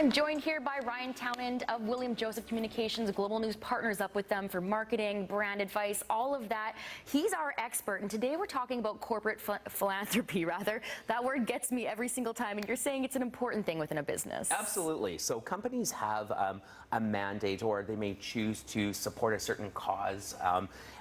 I'm joined here by Ryan Townend of William Joseph Communications. Global News partners up with them for marketing, brand advice, all of that. He's our expert, and today we're talking about corporate philanthropy, rather. That word gets me every single time, and you're saying it's an important thing within a business. Absolutely. So companies have a mandate, or they may choose to support a certain cause.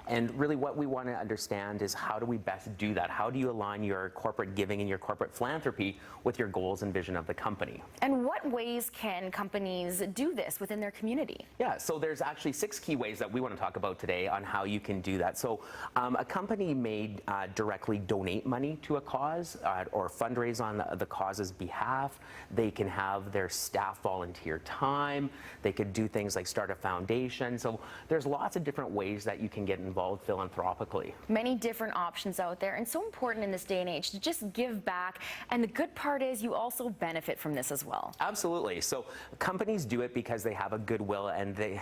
And really what we want to understand is, how do we best do that? How do you align your corporate giving and your corporate philanthropy with your goals and vision of the company? And what ways can companies do this within their community? Yeah, so there's actually 6 key ways that we want to talk about today on how you can do that. So a company may directly donate money to a cause or fundraise on the cause's behalf. They can have their staff volunteer time. They could do things like start a foundation. So there's lots of different ways that you can get involved philanthropically. Many different options out there, and so important in this day and age to just give back. And the good part is you also benefit from this as well. Absolutely. So companies do it because they have a goodwill, and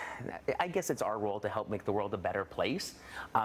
I guess it's our role to help make the world a better place.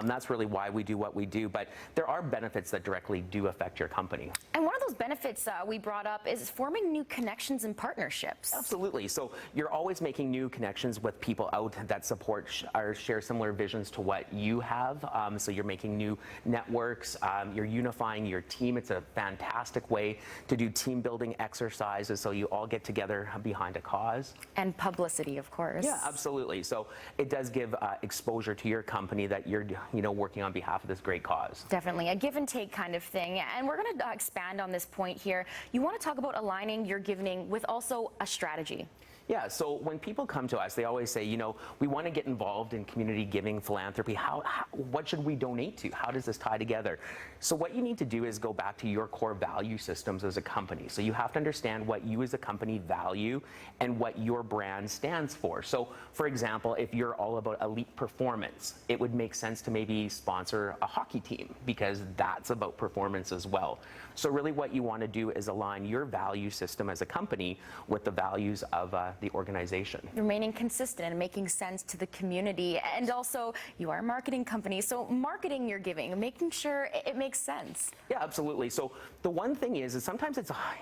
That's really why we do what we do. But there are benefits that directly do affect your company. And one of those benefits we brought up is forming new connections and partnerships. Absolutely. So you're always making new connections with people out that support or share similar visions to what you have. So you're making new networks. You're unifying your team. It's a fantastic way to do team building exercises, so you all get together behind a cause. And publicity, of course. Yeah, absolutely. So it does give exposure to your company that you're working on behalf of this great cause. Definitely a give and take kind of thing. And we're going to expand on this point here. You want to talk about aligning your giving with also a strategy. Yeah, so when people come to us, they always say, we want to get involved in community giving, philanthropy. What should we donate to? How does this tie together? So what you need to do is go back to your core value systems as a company. So you have to understand what you as a company value and what your brand stands for. So for example, if you're all about elite performance, it would make sense to maybe sponsor a hockey team, because that's about performance as well. So really what you want to do is align your value system as a company with the values of the organization. Remaining consistent and making sense to the community. And also, you are a marketing company, so marketing your giving, making sure it makes sense. Yeah, absolutely. So the one thing is sometimes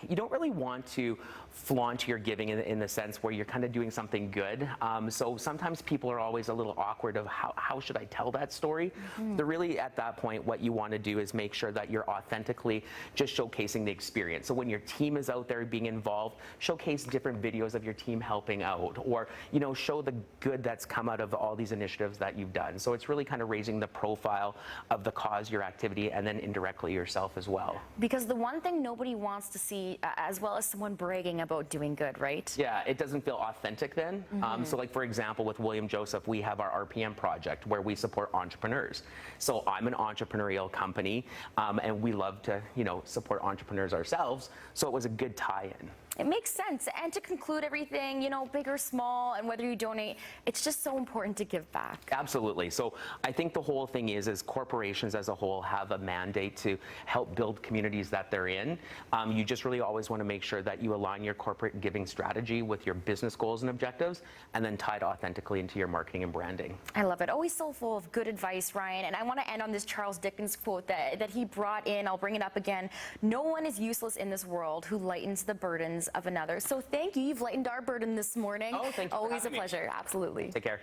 you don't really want to flaunt your giving in the sense where you're kind of doing something good. So sometimes people are always a little awkward of how should I tell that story? But really at that point, what you want to do is make sure that you're authentically just showcasing the experience. So when your team is out there being involved, showcase different videos of your team helping out, or show the good that's come out of all these initiatives that you've done. So it's really kind of raising the profile of the cause, your activity, and then indirectly yourself as well. Because the one thing nobody wants to see, as well as someone bragging about doing good, right? Yeah, it doesn't feel authentic then. So like for example, with William Joseph, we have our RPM project where we support entrepreneurs. So I'm an entrepreneurial company, and we love to support entrepreneurs ourselves. So it was a good tie-in. It makes sense. And to conclude everything, big or small, and whether you donate, it's just so important to give back. Absolutely. So I think the whole thing is corporations as a whole have a mandate to help build communities that they're in. You just really always want to make sure that you align your corporate giving strategy with your business goals and objectives, and then tie it authentically into your marketing and branding. I love it. Always so full of good advice, Ryan. And I want to end on this Charles Dickens quote that he brought in. I'll bring it up again. No one is useless in this world who lightens the burdens of another. So thank you. You've lightened our burden this morning. Oh, thank you. Always a pleasure. Absolutely. Take care.